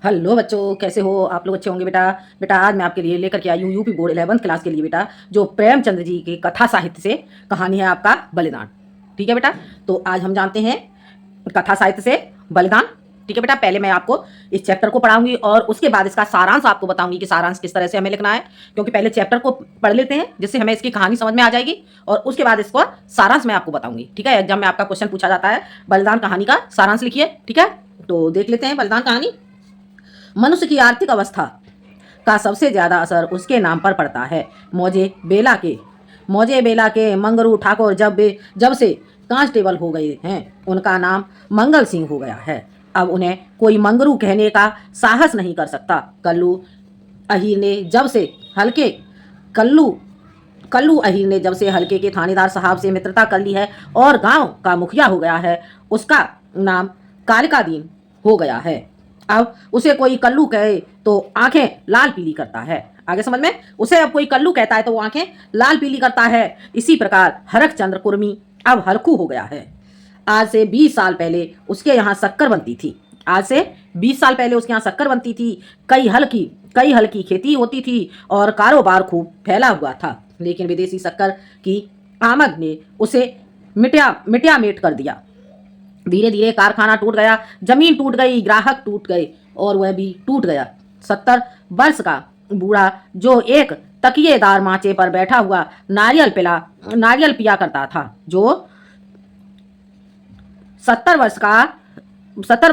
Hello बच्चों, कैसे हो आप लोग? अच्छे होंगे बेटा। बेटा आज मैं आपके लिए लेकर के आई हूँ यूपी बोर्ड 11th क्लास के लिए बेटा, जो प्रेमचंद्र जी की कथा साहित्य से कहानी है आपका बलिदान। ठीक है बेटा, तो आज हम जानते हैं कथा साहित्य से बलिदान। ठीक है बेटा, पहले मैं आपको इस चैप्टर को पढ़ाऊंगी और उसके बाद इसका सारांश आपको बताऊंगी कि सारांश किस तरह से हमें लिखना है, क्योंकि पहले चैप्टर को पढ़ लेते हैं जिससे हमें इसकी कहानी समझ में आ जाएगी और उसके बाद इसको सारांश मैं आपको बताऊंगी। ठीक है, एग्जाम में आपका क्वेश्चन पूछा जाता है बलिदान कहानी का सारांश लिखिए। ठीक है, तो देख लेते हैं बलिदान कहानी। मनुष्य की आर्थिक अवस्था का सबसे ज्यादा असर उसके नाम पर पड़ता है। मौजे बेला के मंगरू ठाकुर जब से कांस्टेबल हो गए हैं, उनका नाम मंगल सिंह हो गया है। अब उन्हें कोई मंगरू कहने का साहस नहीं कर सकता। अहीर ने जब से हल्के कल्लू कल्लू अहीर ने जब से हल्के के थानेदार साहब से मित्रता कर ली है और गांव का मुखिया हो गया है, उसका नाम कालिका दीन हो गया है। अब उसे कोई कल्लू कहे तो आंखें लाल पीली करता है। आगे समझ में? उसे अब कोई कल्लू कहता है तो वो आंखें लाल पीली करता है। इसी प्रकार हरक चंद्र कुर्मी अब हरकू हो गया है। आज से 20 साल पहले उसके यहाँ शक्कर बनती थी। आज से 20 साल पहले उसके यहाँ शक्कर बनती थी। कई हल की खेती होती थी और कारोबार खूब फैला हुआ था, लेकिन विदेशी शक्कर की आमद ने उसे मिट्या मेट कर दिया। धीरे धीरे कारखाना टूट गया, जमीन टूट गई, ग्राहक टूट गए और वह भी टूट गया। 70 वर्ष का बूढ़ा जो एक तकिएदार माचे पर बैठा हुआ नारियल पिया करता था, जो 70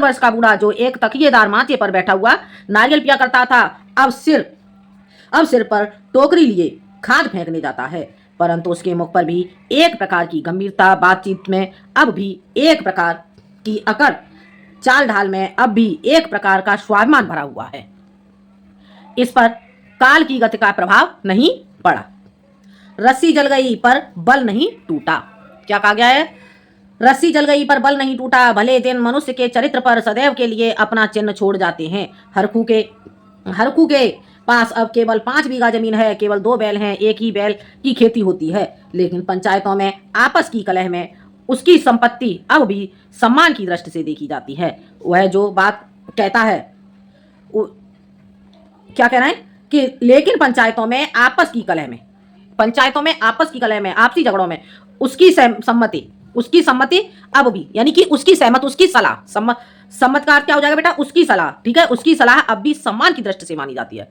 वर्ष का बूढ़ा जो एक तकिएदार माचे पर बैठा हुआ नारियल पिया करता था, अब सिर पर टोकरी लिए खाद फेंकने जाता है। परंतु उसके मुख पर भी एक प्रकार की गंभीरता, बातचीत में अब भी एक प्रकार की अकड़, चाल ढाल में अब भी एक प्रकार का स्वाभिमान भरा हुआ है। इस पर काल की गति का प्रभाव नहीं पड़ा। रस्सी जल गई पर बल नहीं टूटा। क्या कहा गया है? रस्सी जल गई पर बल नहीं टूटा। भले दिन मनुष्य के चरित्र पर सदैव के लिए अपना चिन्ह छोड़ जाते हैं। हरकू के पास अब केवल 5 बीघा जमीन है, केवल 2 बैल हैं, एक ही बैल की खेती होती है, लेकिन पंचायतों में आपस की कलह में उसकी संपत्ति अब भी सम्मान की दृष्टि से देखी जाती है। वह जो बात कहता है, क्या कह रहे हैं कि लेकिन पंचायतों में आपस की कलह में, आपसी झगड़ों में उसकी सम्मति अब भी, यानी कि उसकी सहमत, उसकी सलाह, सम्मत का अर्थ क्या हो जाएगा बेटा? उसकी सलाह। ठीक है, उसकी सलाह अब भी सम्मान की दृष्टि से मानी जाती है।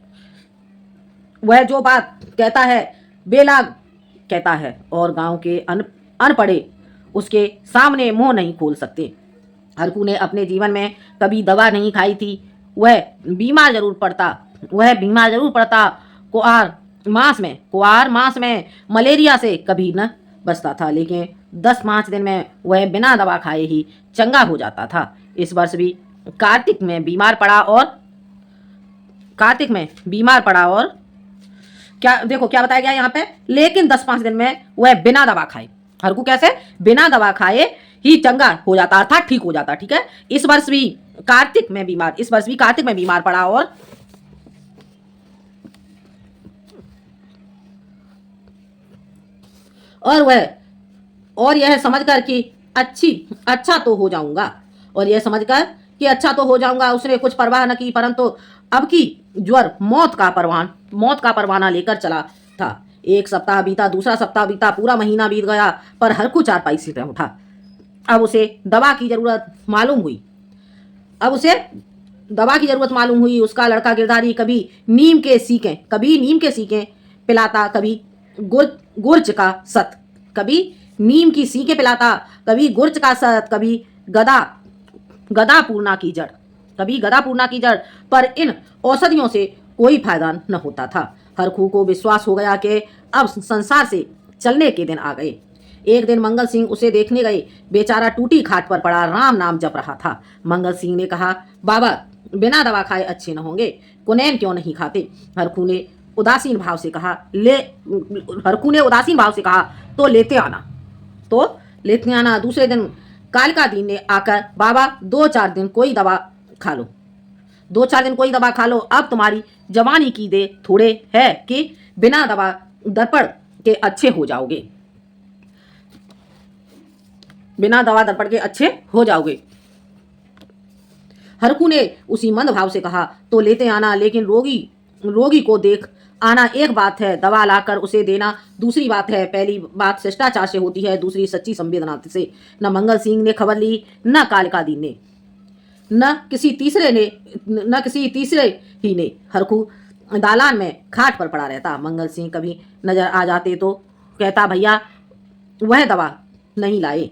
वह जो बात कहता है बेलाग कहता है और गांव के अनपढ़े उसके सामने मुंह नहीं खोल सकते। हरकू ने अपने जीवन में कभी दवा नहीं खाई थी। वह बीमार जरूर पड़ता। कुआर मास में मलेरिया से कभी न बचता था, लेकिन 10-5 दिन में वह बिना दवा खाए ही चंगा हो जाता था। इस वर्ष भी कार्तिक में बीमार पड़ा और क्या देखो क्या बताया गया यहाँ पे, लेकिन 10-5 दिन में वह बिना दवा खाए, हरकू कैसे बिना दवा खाए ही चंगा हो जाता, अर्थात ठीक हो जाता। ठीक है, इस वर्ष भी कार्तिक में बीमार पड़ा और यह समझकर कि अच्छा तो हो जाऊंगा उसने कुछ परवाह न की, परंतु अब की ज्वर मौत का परवाना लेकर चला था। एक सप्ताह बीता, दूसरा सप्ताह बीता, पूरा महीना बीत गया, पर हरकू चारपाई से न उठा। अब उसे दवा की जरूरत मालूम हुई। उसका लड़का गिरधारी कभी नीम के सीके पिलाता, कभी गुर्च का सत, कभी नीम की सीके पिलाता, कभी गुर्च का सत, कभी गदा पूर्णा की जड़, पर इन औषधियों से कोई फायदा न होता था। हरखू को विश्वास हो गया कि अब संसार से चलने के दिन आ गए। एक दिन मंगल सिंह उसे देखने गए। बेचारा टूटी खाट पर पड़ा राम नाम जप रहा था। मंगल सिंह ने कहा, बाबा बिना दवा खाए अच्छे न होंगे, कुनैन क्यों नहीं खाते? हरखू ने उदासीन भाव से कहा, तो लेते आना। दूसरे दिन कालिका दीन ने आकर, बाबा 2-4 दिन कोई दवा खा लो, अब तुम्हारी जवानी की दे थोड़े है कि बिना दवा दर्पण के अच्छे हो जाओगे। हरकू ने उसी मंद भाव से कहा, तो लेते आना, लेकिन रोगी को देख आना एक बात है, दवा लाकर उसे देना दूसरी बात है। पहली बात शिष्टाचार से होती है, दूसरी सच्ची संवेदना से। न मंगल सिंह ने खबर ली, न कालिका दीन ने, न किसी तीसरे ही ने। हरकू दालान में खाट पर पड़ा रहता। मंगल सिंह कभी नजर आ जाते तो कहता, भैया वह दवा नहीं लाए।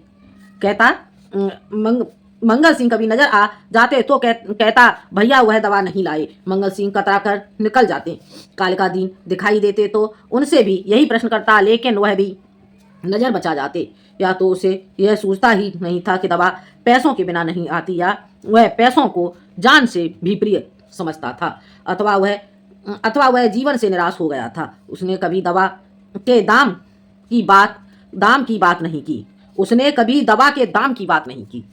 मंगल सिंह कभी नजर आ जाते तो कहता, भैया वह दवा नहीं लाए। मंगल सिंह कतरा कर निकल जाते। कालिका दीन दिखाई देते तो उनसे भी यही प्रश्न करता, लेकिन वह भी नजर बचा जाते। या तो उसे यह सोचता ही नहीं था कि दवा पैसों के बिना नहीं आती, या वह पैसों को जान से भी प्रिय समझता था, अथवा वह जीवन से निराश हो गया था। उसने कभी दवा के दाम की बात नहीं की। उसने कभी दवा के दाम की बात नहीं की।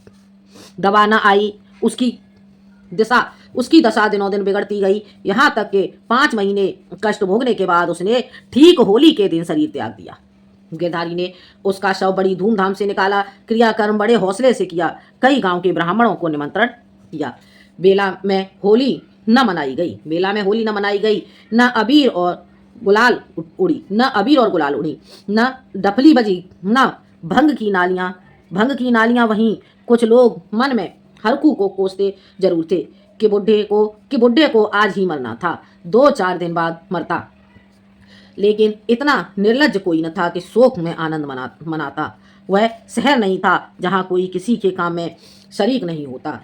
दवा न आई, उसकी दशा दिनों दिन बिगड़ती गई, यहाँ तक कि 5 महीने कष्ट भोगने के बाद उसने ठीक होली के दिन शरीर त्याग दिया। गिरधारी ने उसका शव बड़ी धूमधाम से निकाला, क्रियाकर्म बड़े हौसले से किया। कई गांव के ब्राह्मणों को निमंत्रण किया। बेला में होली न मनाई गई, न अबीर और गुलाल उड़ी, न डफली बजी, न भंग की नालियां वहीं। कुछ लोग मन में हरकू को कोसते जरूर थे कि बुढ़े को आज ही मरना था, 2-4 दिन बाद मरता। लेकिन इतना निर्लज्ज कोई न था कि शोक में आनंद मनाता। वह शहर नहीं था जहाँ कोई किसी के काम में शरीक नहीं होता,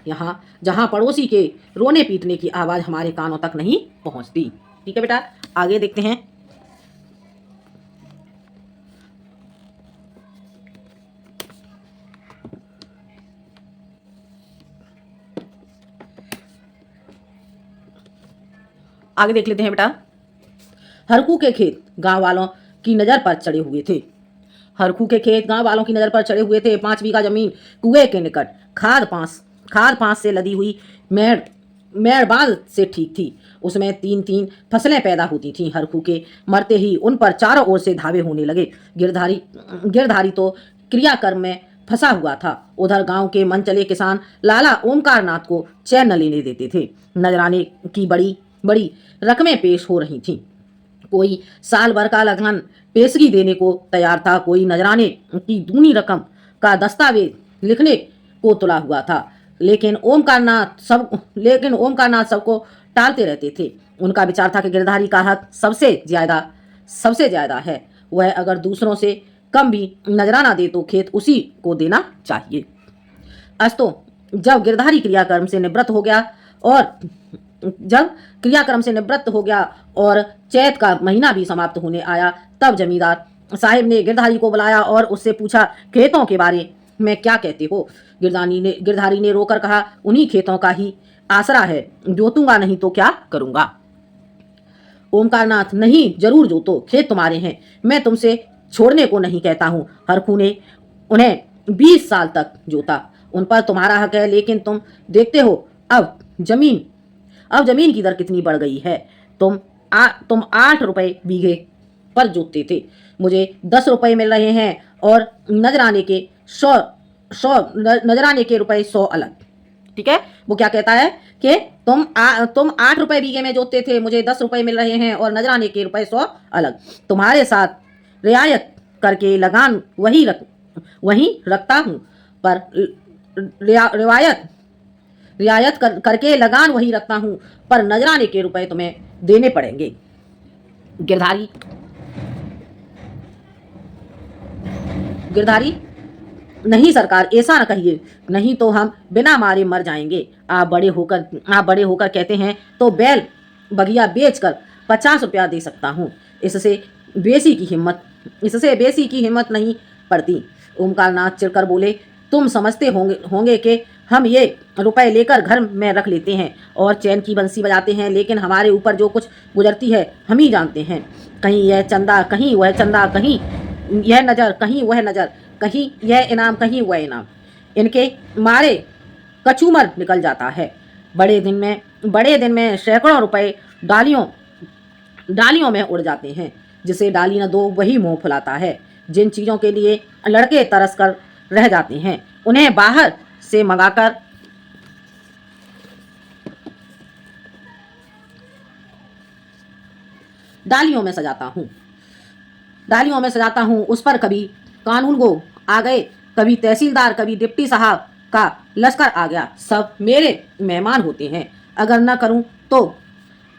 जहाँ पड़ोसी के रोने पीटने की आवाज़ हमारे कानों तक नहीं पहुँचती। ठीक है बेटा, आगे देखते हैं। आगे देख लेते हैं बेटा। हरकू के खेत गांव वालों की नज़र पर चढ़े हुए थे। 5 बीघा जमीन कुएं के निकट खाद पांस से लदी हुई मेड़बाल से ठीक थी। उसमें 3-3 फसलें पैदा होती थीं। हरकू के मरते ही उन पर चारों ओर से धावे होने लगे। गिरधारी तो क्रियाकर्म में फंसा हुआ था। उधर गांव के मनचले किसान लाला ओमकार नाथ को चैन न लेने देते थे। नजराने की बड़ी रकमें पेश हो रही थीं। कोई साल भर का लगन पेशगी देने को तैयार था, कोई नजराने की दूनी रकम का दस्तावेज लिखने को तुला हुआ था। लेकिन ओमकार नाथ सबको टालते रहते थे। उनका विचार था कि गिरधारी का हक सबसे ज्यादा है। वह अगर दूसरों से कम भी नजराना दे तो खेत उसी को देना चाहिए। अस्तों जब गिरधारी क्रियाकर्म से निवृत्त हो गया और चैत का महीना भी समाप्त होने आया, तब जमींदार साहिब ने गिरधारी को बुलाया और उससे पूछा, खेतों के बारे में क्या कहते हो? गिरधारी ने रोकर कहा, उन्हीं खेतों का ही आसरा है, जोतूंगा नहीं तो क्या करूंगा। ओमकारनाथ, नहीं, जरूर जोतो, खेत तुम्हारे हैं, मैं तुमसे छोड़ने को नहीं कहता हूँ। हरकू ने उन्हें 20 साल तक जोता, उन पर तुम्हारा हक है, लेकिन तुम देखते हो अब जमीन की दर कितनी बढ़ गई है। तुम 8 रुपए बीघे पर जोतते थे, मुझे 10 रुपए मिल रहे हैं, और नजराने के रुपए 100 अलग। ठीक है, वो क्या कहता है कि तुम 8 रुपए बीघे में जोतते थे, मुझे 10 रुपए मिल रहे हैं, और नजराने के रुपए 100 अलग। तुम्हारे साथ रियायत करके लगान वही रखता हूँ, पर रियायत करके लगान वही रखता हूँ, पर नजराने के रुपए तुम्हें देने पड़ेंगे। गिरधारी, नहीं सरकार, ऐसा न कहिए, नहीं तो हम बिना मारे मर जाएंगे। आप बड़े होकर कहते हैं तो बैल बगिया बेचकर 50 रुपया दे सकता हूँ, इससे बेसी की हिम्मत नहीं पड़ती। ओमकारनाथ चिढ़कर बोले, तुम समझते होंगे कि हम ये रुपए लेकर घर में रख लेते हैं और चैन की बंसी बजाते हैं, लेकिन हमारे ऊपर जो कुछ गुजरती है हम ही जानते हैं। कहीं यह चंदा, कहीं वह चंदा, कहीं यह नज़र, कहीं वह नज़र, कहीं यह इनाम, कहीं वह इनाम, इनके मारे कचूमर निकल जाता है। बड़े दिन में सैकड़ों रुपए डालियों में उड़ जाते हैं। जिसे डाली न दो वही मुंह फुलाता है। जिन चीज़ों के लिए लड़के तरस कर रह जाते हैं, उन्हें बाहर से मंगाकर डालियों में सजाता हूँ, डालियों में सजाता हूँ। उस पर कभी कानून गो आ गए, कभी तहसीलदार, कभी डिप्टी साहब का लश्कर आ गया। सब मेरे मेहमान होते हैं। अगर न करूँ तो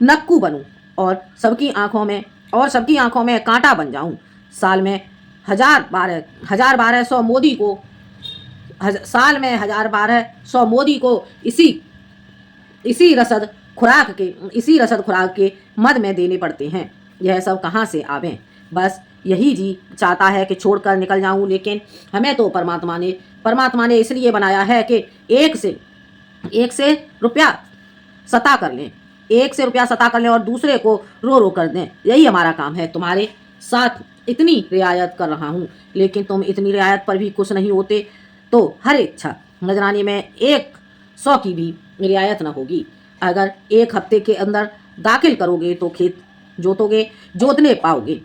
नक्कू बनूं और सबकी आंखों में कांटा बन जाऊं। साल में 1000-1200 मोदी को साल में 1000-1200 मोदी को इसी इसी रसद इसी रसद खुराक के मद में देने पड़ते हैं। यह सब कहाँ से आवे? बस यही जी चाहता है कि छोड़कर निकल जाऊं, लेकिन हमें तो परमात्मा ने इसलिए बनाया है कि एक से रुपया सता कर लें, और दूसरे को रो रो कर दें। यही हमारा काम है। तुम्हारे साथ इतनी रियायत कर रहा हूँ, लेकिन तुम इतनी रियायत पर भी खुश नहीं होते तो हर इच्छा नजराने में 100 की भी रियायत न होगी। अगर एक हफ्ते के अंदर दाखिल करोगे तो खेत जोतने पाओगे।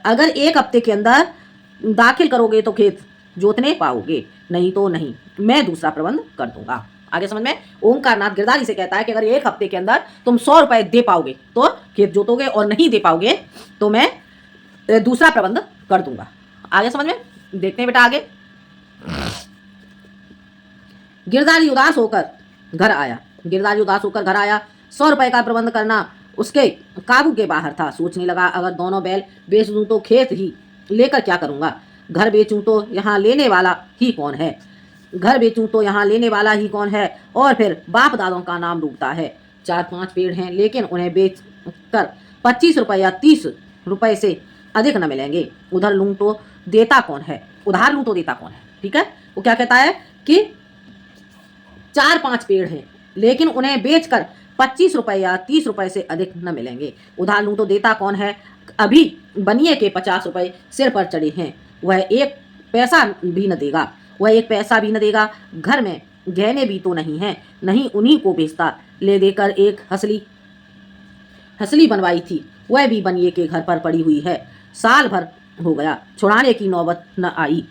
अगर एक हफ्ते के अंदर दाखिल करोगे तो खेत जोतने पाओगे, नहीं तो नहीं। मैं दूसरा प्रबंध कर दूंगा। आगे समझ में? ओंकारनाथ गिरधारी से कहता है कि अगर एक हफ्ते के अंदर तुम 100 रुपए दे पाओगे तो खेत जोतोगे, और नहीं दे पाओगे तो मैं दूसरा प्रबंध कर दूंगा। आगे समझ में? देखते हैं बेटा आगे। गिरधारी उदास होकर घर आया। 100 रुपए का प्रबंध करना उसके काबू के बाहर था। सोचने लगा, अगर दोनों बैल बेच दूं तो खेत ही लेकर क्या करूंगा? घर बेचूं तो यहाँ लेने वाला ही कौन है? और फिर बाप दादों का नाम डूबता है। 4-5 पेड़ हैं, लेकिन उन्हें बेच कर 25 रुपए या 30 रुपए से अधिक न मिलेंगे। उधार लूं तो देता कौन है? ठीक है, वो क्या कहता है कि 4-5 पेड़ हैं, लेकिन उन्हें बेचकर 25 रुपए या 30 रुपए से अधिक न मिलेंगे। उधार लूं तो देता कौन है? अभी बनिए के 50 रुपए सिर पर चढ़े हैं, वह एक पैसा भी न देगा। घर में गहने भी तो नहीं है, नहीं उन्हीं को बेचता। ले देकर एक हसली बनवाई थी, वह भी बनिए के घर पर पड़ी हुई है। साल भर हो गया, छुड़ाने की नौबत न आई।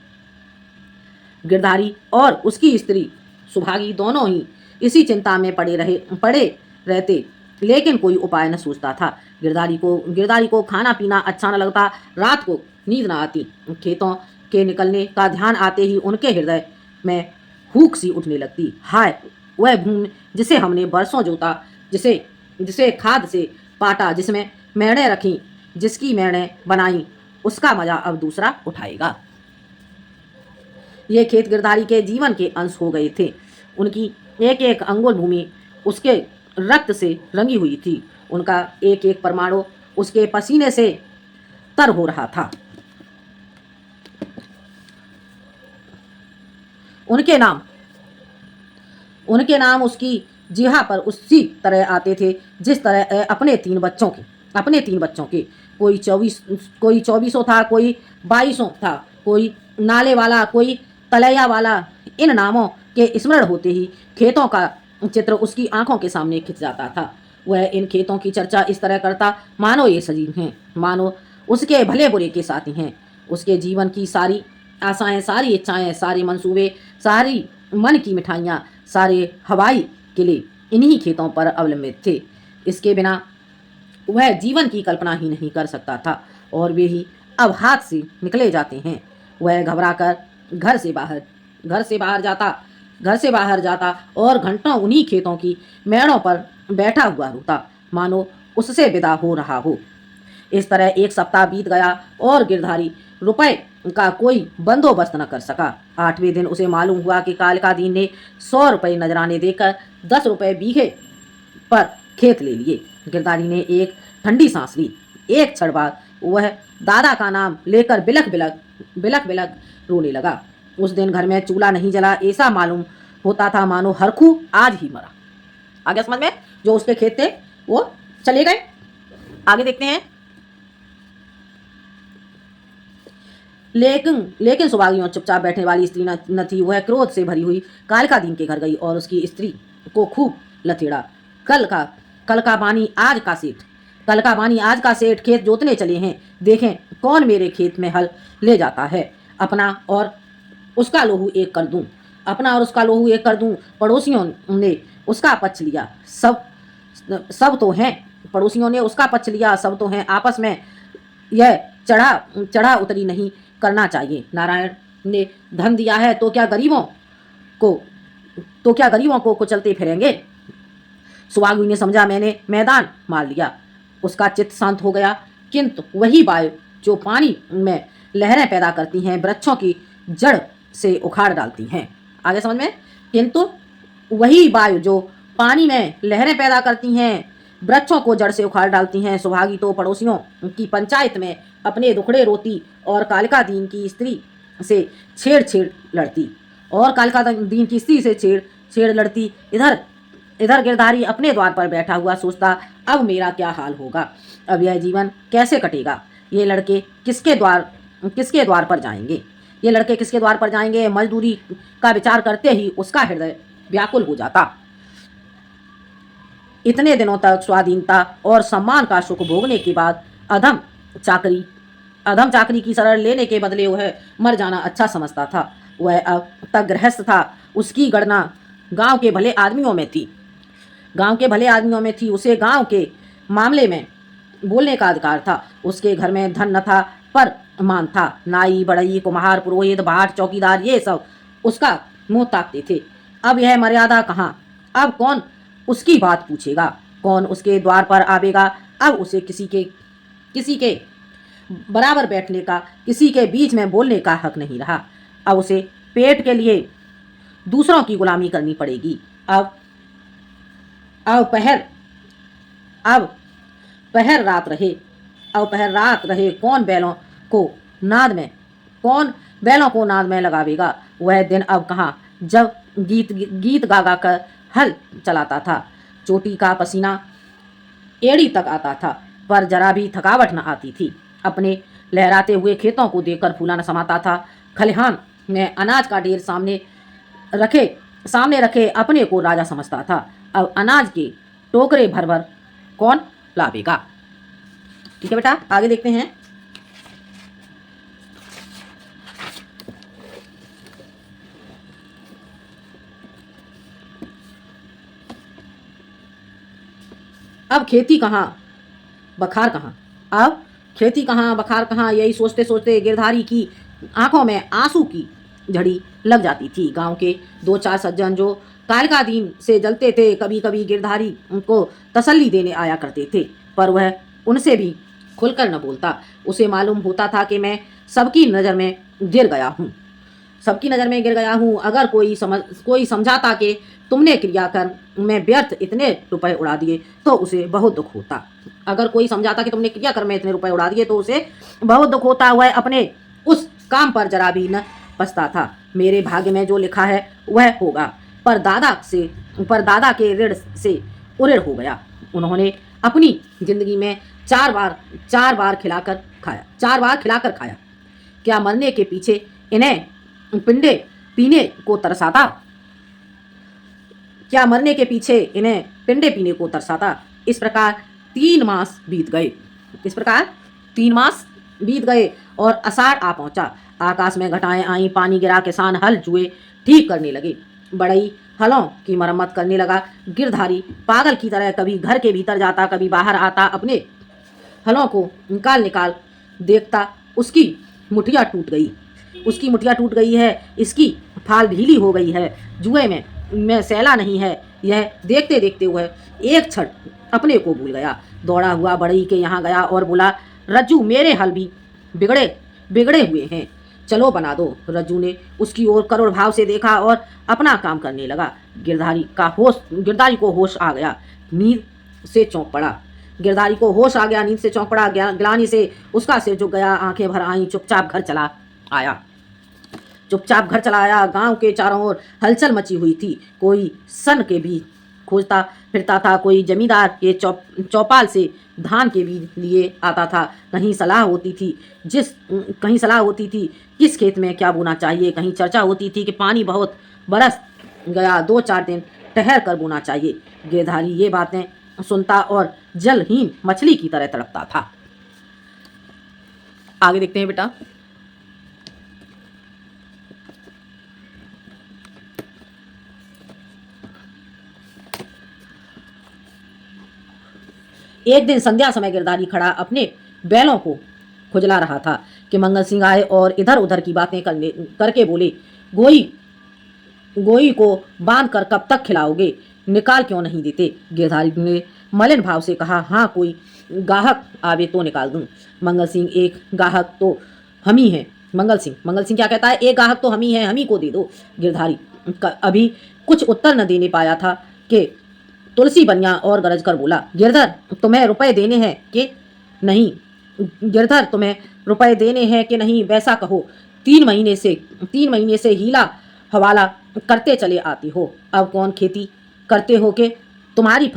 गिरधारी और उसकी स्त्री सुभागी दोनों ही इसी चिंता में पड़े रहते, लेकिन कोई उपाय न सूझता था। गिरधारी को खाना पीना अच्छा न लगता, रात को नींद न आती। खेतों के निकलने का ध्यान आते ही उनके हृदय में हूक सी उठने लगती। हाय, वह भूमि जिसे हमने बरसों जोता, जिसे खाद से पाटा, जिसमें मेढ़े रखी, जिसकी मेढ़े बनाई, उसका मजा अब दूसरा उठाएगा। ये खेत गिरधारी के जीवन के अंश हो गए थे। उनकी एक एक अंगुल भूमि उसके रक्त से रंगी हुई थी। उनका एक एक परमाणु उसके पसीने से तर हो रहा था। उनके नाम उसकी जिहा पर उसी तरह आते थे जिस तरह अपने तीन बच्चों के। कोई 2400 था, कोई 2200 था, कोई नाले वाला, कोई तलैया वाला। इन नामों के स्मरण होते ही खेतों का चित्र उसकी आंखों के सामने खिंच जाता था। वह इन खेतों की चर्चा इस तरह करता मानो ये सजीव हैं, मानो उसके भले बुरे के साथी हैं। उसके जीवन की सारी आशाएं, सारी इच्छाएं, सारे मंसूबे, सारी मन की मिठाइयाँ, सारे हवाई किले इन्हीं खेतों पर अवलंबित थे। इसके बिना वह जीवन की कल्पना ही नहीं कर सकता था, और वे ही अब हाथ से निकले जाते हैं। वह घबराकर घर से बाहर जाता और घंटों उन्हीं खेतों की मेड़ों पर बैठा हुआ रोता, मानो उससे विदा हो रहा हो। इस तरह एक सप्ताह बीत गया और गिरधारी रुपए का कोई बंदोबस्त न कर सका। 8वें दिन उसे मालूम हुआ कि कालिकादीन ने 100 रुपए नजराने देकर 10 रुपए बीघे पर खेत ले लिए। गिरधारी ने एक ठंडी सांस ली। एक क्षण बाद वह दादा का नाम लेकर बिलख बिलख रोने लगा। उस दिन घर में चूल्हा नहीं जला, ऐसा मालूम होता था मानो हरखू आज ही मरा। आगे समझ में? जो उसके खेत थे वो चले गए। आगे देखते हैं। लेकिन सुभागियों चुपचाप बैठने वाली स्त्री न थी। वह क्रोध से भरी हुई कालिकादीन के घर गई और उसकी स्त्री को खूब लथेड़ा। कल का बानी आज का सेठ खेत जोतने चले हैं, देखें कौन मेरे खेत में हल ले जाता है। अपना और उसका लोहू एक कर दूं। पड़ोसियों ने उसका पक्ष लिया। सब तो हैं पड़ोसियों ने उसका पक्ष लिया। सब तो हैं आपस में, यह चढ़ा चढ़ा उतरी नहीं करना चाहिए। नारायण ने धन दिया है को तो क्या गरीबों को कुचलते फिरेंगे। सुहागिनी ने समझा मैंने मैदान मार लिया। उसका चित्त शांत हो गया। किंतु वही वायु जो पानी में लहरें पैदा करती हैं, वृक्षों की जड़ से उखाड़ डालती हैं। आगे समझ में। किंतु वही वायु जो पानी में लहरें पैदा करती हैं, वृक्षों को जड़ से उखाड़ डालती हैं। सुहागी तो पड़ोसियों की पंचायत में अपने दुखड़े रोती और कालिका दीन की स्त्री से छेड़ लड़ती और कालिका दीन की स्त्री से छेड़ लड़ती। इधर इधर गिरधारी अपने द्वार पर बैठा हुआ सोचता, अब मेरा क्या हाल होगा, अब यह जीवन कैसे कटेगा। ये लड़के किसके द्वार पर जाएंगे। ये लड़के किसके द्वार पर जाएंगे। मजदूरी का विचार करते ही उसका हृदय व्याकुल हो जाता। इतने दिनों तक स्वाधीनता और सम्मान का सुख भोगने के बाद अधम चाकरी की शरण लेने के बदले वह मर जाना अच्छा समझता था। वह अब तक गृहस्थ था। उसकी गणना गांव के भले आदमियों में थी। उसे गांव के मामले में बोलने का अधिकार था। उसके घर में धन न था पर मान था। नाई, बढ़ई, कुम्हार, पुरोहित, भाट, चौकीदार ये सब उसका मुंह ताकते थे। अब यह मर्यादा कहाँ। अब कौन उसकी बात पूछेगा, कौन उसके द्वार पर आवेगा। अब उसे किसी के बराबर बैठने का, किसी के बीच में बोलने का हक नहीं रहा। अब उसे पेट के लिए दूसरों की गुलामी करनी पड़ेगी। अब अब पहर रात रहे कौन बैलों को नाद में लगावेगा। वह दिन अब कहाँ जब गीत गा कर हल चलाता था। चोटी का पसीना एड़ी तक आता था पर जरा भी थकावट न आती थी। अपने लहराते हुए खेतों को देखकर फूला न समाता था। खलिहान में अनाज का ढेर सामने रखे अपने को राजा समझता था। अब अनाज के टोकरे भर भर कौन लावेगा। ठीक है बेटा, आगे देखते हैं। अब खेती कहाँ बखार कहाँ, यही सोचते सोचते गिरधारी की आंखों में आंसू की झड़ी लग जाती थी। गांव के 2-4 सज्जन जो कालिका दीन से जलते थे, कभी कभी गिरधारी उनको तसल्ली देने आया करते थे, पर वह उनसे भी खुलकर न बोलता। उसे मालूम होता था कि मैं सबकी नज़र में गिर गया हूँ। अगर कोई समझाता कि तुमने क्रियाकर्म में व्यर्थ इतने रुपए उड़ा दिए तो उसे बहुत दुख होता। वह अपने उस काम पर जरा भी न पछता था। मेरे भाग्य में जो लिखा है वह होगा, पर दादा के ऋण से उऋण हो गया। उन्होंने अपनी जिंदगी में चार बार खिलाकर खाया। क्या मरने के पीछे इन्हें पिंडे पीने को तरसाता। इस प्रकार 3 मास बीत गए और आषाढ़ आ पहुंचा। आकाश में घटाएं आई, पानी गिरा, किसान हल जुए ठीक करने लगे। बड़ई हलों की मरम्मत करने लगा। गिरधारी पागल की तरह कभी घर के भीतर जाता, कभी बाहर आता, अपने हलों को निकाल देखता। उसकी मुठिया टूट गई है, इसकी फाल ढीली हो गई है, जुए में सैला नहीं है। यह देखते देखते वह एक क्षण अपने को भूल गया। दौड़ा हुआ बड़ई के यहाँ गया और बोला, रज्जू मेरे हल भी बिगड़े हुए हैं, चलो बना दो। रज्जू ने उसकी ओर करुण भाव से देखा और अपना काम करने लगा। गिरधारी को होश आ गया, नींद से चौंक पड़ा। ग्लानि से उसका सिर झुक गया, आंखें भर आईं। चुपचाप घर चला आया। गांव के चारों ओर हलचल मची हुई थी। कोई सन के बीज खोजता फिरता था, कोई जमींदार के चौपाल से धान के बीज लिए आता था। कहीं सलाह होती थी किस खेत में क्या बोना चाहिए। कहीं चर्चा होती थी कि पानी बहुत बरस गया, 2-4 दिन ठहर कर बोना चाहिए। गिरधारी ये बातें सुनता और जलहीन मछली की तरह तड़पता था। आगे देखते हैं बेटा। एक दिन संध्या समय गिरधारी खड़ा अपने बैलों को खुजला रहा था कि मंगल सिंह आए और इधर उधर की बातें करके बोले, गोई गोई को बांध कर कब तक खिलाओगे, निकाल क्यों नहीं देते। गिरधारी ने मलिन भाव से कहा, हाँ कोई गाहक आवे तो निकाल दूं। मंगल सिंह, एक गाहक तो हम ही हैं। मंगल सिंह क्या कहता है, एक गाहक तो हम ही हैं, हम ही को दे दो। गिरधारी अभी कुछ उत्तर न देने पाया था कि तुलसी बनिया और गरज कर बोला, गिरधर तुम्हें रुपए देने हैं कि नहीं, गिरधर तुम्हें रुपए देने हैं कि नहीं, वैसा कहो। 3 महीने से हीला हवाला करते चले आती हो, अब कौन खेती करते हो कि तुम्हारी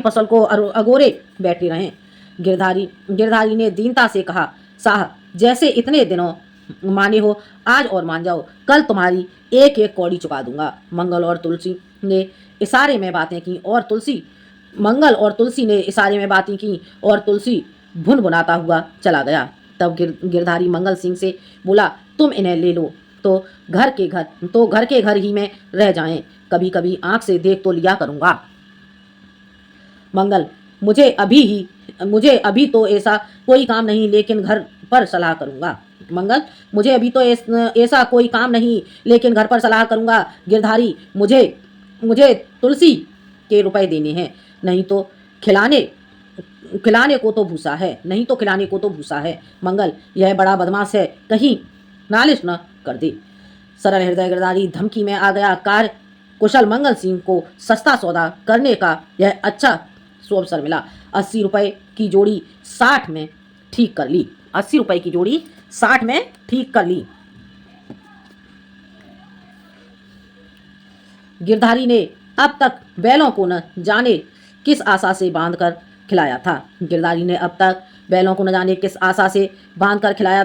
फसल को अगोरे बैठे रहें। गिरधारी ने दीनता से कहा, साहब जैसे इतने दिनों माने हो, आज और मान जाओ, कल तुम्हारी एक एक कौड़ी चुका दूंगा। मंगल और तुलसी ने इशारे में बातें की और तुलसी भुन भुनाता हुआ चला गया। तब गिरधारी मंगल सिंह से बोला, तुम इन्हें ले लो तो घर के घर ही में रह जाएं, कभी कभी आंख से देख तो लिया करूंगा। मंगल, मुझे अभी तो ऐसा कोई काम नहीं, लेकिन घर पर सलाह करूंगा। मंगल, मुझे अभी तो ऐसा कोई काम नहीं, लेकिन घर पर सलाह करूंगा। गिरधारी, मुझे तुलसी के रुपए देने हैं, नहीं तो खिलाने को तो भूसा है। मंगल, यह बड़ा बदमाश है, कहीं नालिश न कर दे। सरल हृदय गिरधारी धमकी में आ गया। कार्य कुशल मंगल सिंह को सस्ता सौदा करने का यह अच्छा अवसर मिला। 80 रुपए की जोड़ी 60 में ठीक कर ली। 80 रुपए की जोड़ी 60 में ठीक कर ली। गिरधारी ने अब तक बैलों को न जाने किस आशा से बांध कर खिलाया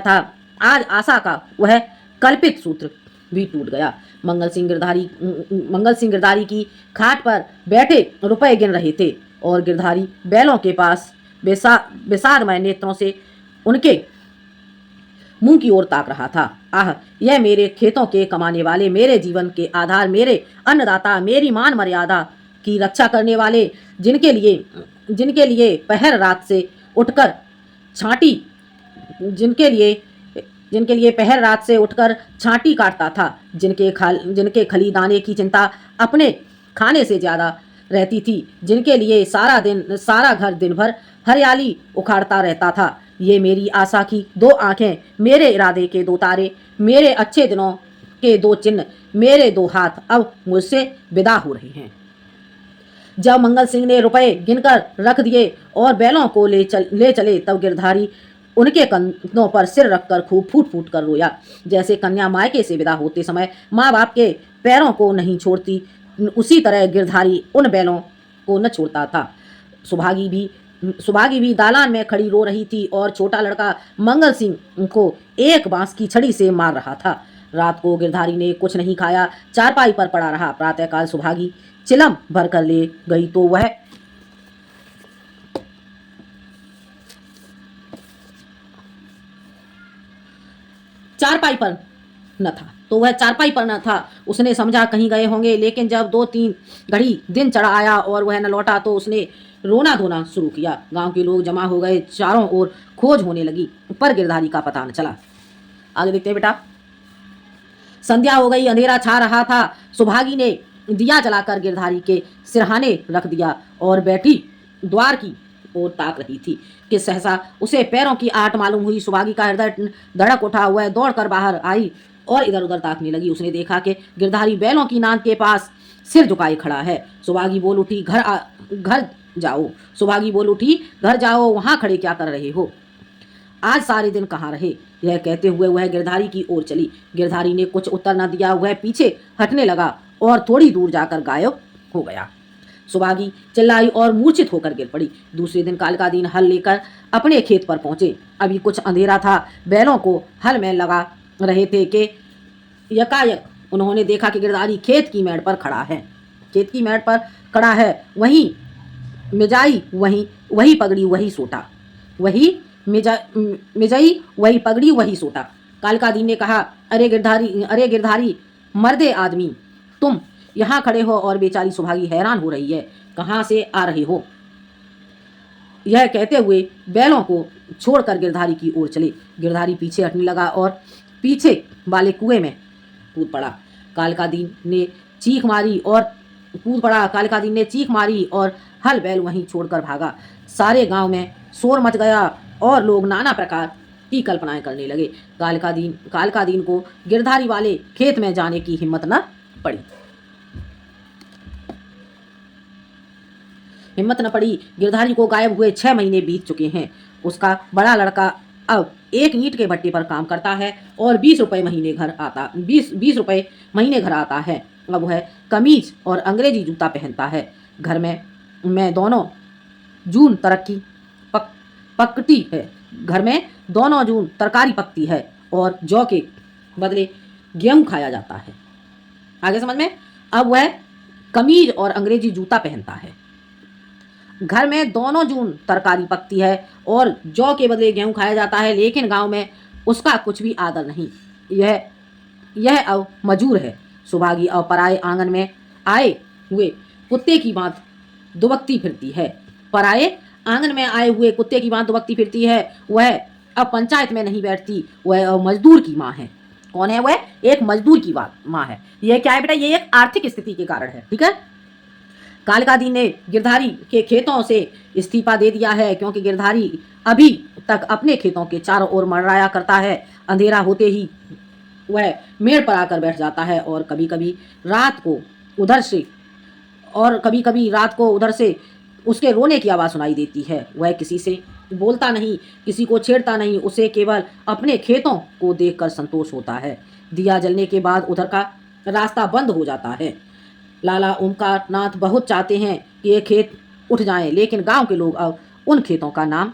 था। आज आशा का वह कल्पित सूत्र भी टूट गया। मंगल सिंह गिरधारी की खाट पर बैठे रुपए गिन रहे थे और गिरधारी बैलों के पास विषादमय नेत्रों से उनके मुंह की ओर ताक रहा था। आह, यह मेरे खेतों के कमाने वाले, मेरे जीवन के आधार, मेरे अन्नदाता, मेरी मान मर्यादा की रक्षा करने वाले, जिनके लिए पहर रात से उठकर छांटी काटता था, जिनके खली दाने की चिंता अपने खाने से ज्यादा रहती थी, जिनके लिए सारा घर दिन भर हरियाली उखाड़ता रहता था। ये मेरी आशा की 2 आंखें, मेरे इरादे के 2 तारे, मेरे अच्छे दिनों के 2 चिन्ह, मेरे 2 हाथ अब मुझसे विदा हो रहे हैं। जब मंगल सिंह ने रुपए गिनकर रख दिए और बैलों को ले चले, तब गिरधारी उनके कंधों पर सिर रखकर खूब फूट फूट कर रोया, जैसे कन्या मायके से विदा होते समय माँ बाप के पैरों को नहीं छोड़ती, उसी तरह गिरधारी उन बैलों को न छोड़ता था। सुभागी भी दालान में खड़ी रो रही थी और छोटा लड़का मंगल सिंह को एक बांस की छड़ी से मार रहा था। रात को गिरधारी ने कुछ नहीं खाया, चारपाई पर पड़ा रहा। प्रातःकाल सुभागी चिलम भर कर ले गई तो वह चारपाई पर न था। उसने समझा कहीं गए होंगे, लेकिन जब 2-3 घड़ी दिन चढ़ा आया और वह न लौटा तो उसने रोना धोना शुरू किया। गांव के लोग जमा हो गए, चारों ओर खोज होने लगी, पर गिरधारी का पता न चला। आगे देखते हैं बेटा। संध्या हो गई, अंधेरा छा रहा था। सुभागी ने दिया जलाकर गिरधारी के सिरहाने रख दिया और बैठी द्वार की ओर ताक रही थी कि सहसा उसे पैरों की आहट मालूम हुई। सुभागी का हृदय धड़क उठा। वह दौड़कर बाहर आई और इधर उधर ताकने लगी। उसने देखा कि गिरधारी बैलों की नांद के पास सिर झुकाए खड़ा है। सुभागी बोल उठी, घर जाओ, वहां खड़े क्या कर रहे हो? आज सारे दिन कहाँ रहे? यह कहते हुए वह गिरधारी की ओर चली। गिरधारी ने कुछ उत्तर न दिया। वह पीछे हटने लगा और थोड़ी दूर जाकर गायब हो गया। सुभागी चिल्लाई और मूर्छित होकर गिर पड़ी। दूसरे दिन काल का दिन हल लेकर अपने खेत पर पहुंचे। अभी कुछ अंधेरा था। बैलों को हल में लगा रहे थे कि यकायक उन्होंने देखा कि गिरधारी खेत की मेड़ पर खड़ा है। वही मिजाई, वही पगड़ी, वही सोटा। वही पगड़ी, वही सोटा। कालका दीन ने कहा, अरे गिरधारी मर्दे आदमी, तुम यहाँ खड़े हो? और बेचारी सुभागी हैरान हो रही है, कहाँ से आ रहे हो? यह कहते हुए बैलों को छोड़कर गिरधारी की ओर चले। गिरधारी पीछे हटने लगा और पीछे वाले कुएं में कूद पड़ा। कालकादीन ने चीख मारी और कालकादीन ने चीख मारी और हल बैल वहीं छोड़कर भागा। सारे गांव में शोर मच गया और लोग नाना प्रकार की कल्पनाएं करने लगे। कालकादीन को गिरधारी वाले खेत में जाने की हिम्मत न पड़ी। गिरधारी को गायब हुए 6 महीने बीत चुके हैं। उसका बड़ा लड़का अब एक ईंट के भट्टे पर काम करता है और 20 रुपये महीने घर आता है। अब वह कमीज और अंग्रेजी जूता पहनता है। घर में दोनों जून तरकारी पकती है और जौ के बदले गेहूं खाया जाता है। आगे समझ में। अब वह कमीज और अंग्रेजी जूता पहनता है। घर में दोनों जून तरकारी पकती है और जौ के बदले गेहूं खाया जाता है, लेकिन गांव में उसका कुछ भी आदर नहीं। यह अब मजूर है। सुभागी अब पराए आंगन में आए हुए कुत्ते की भांति दुबकती फिरती है। वह अब पंचायत में नहीं बैठती। वह अब मजदूर की माँ है। कौन है वह? एक मजदूर की माँ है। यह क्या है बेटा? ये एक आर्थिक स्थिति के कारण है। ठीक है। कालकादीन ने गिरधारी के खेतों से इस्तीफा दे दिया है, क्योंकि गिरधारी अभी तक अपने खेतों के चारों ओर मंडराया करता है। अंधेरा होते ही वह मेड़ पर आकर बैठ जाता है और कभी कभी रात को उधर से उसके रोने की आवाज़ सुनाई देती है। वह किसी से बोलता नहीं, किसी को छेड़ता नहीं। उसे केवल अपने खेतों को देखकर संतोष होता है। दिया जलने के बाद उधर का रास्ता बंद हो जाता है। लाला ओमकार नाथ बहुत चाहते हैं कि ये खेत उठ जाएं, लेकिन गांव के लोग अब उन खेतों का नाम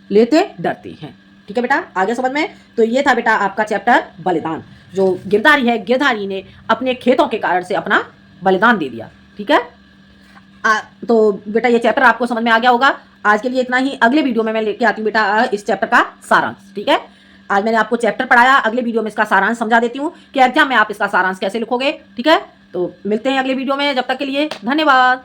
लेते डरते हैं। ठीक है बेटा, आगे समझ में। तो ये था बेटा आपका चैप्टर बलिदान। जो गिरधारी है, गिरधारी ने अपने खेतों के कारण से अपना बलिदान दे दिया। ठीक है। तो बेटा ये चैप्टर आपको समझ में आ गया होगा। आज के लिए इतना ही। अगले वीडियो में मैं लेके आती हूँ बेटा इस चैप्टर का सारांश। ठीक है। आज मैंने आपको चैप्टर पढ़ाया, अगले वीडियो में इसका सारांश समझा देती हूँ कि एग्जाम में आप इसका सारांश कैसे लिखोगे। ठीक है। तो मिलते हैं अगले वीडियो में। जब तक के लिए धन्यवाद।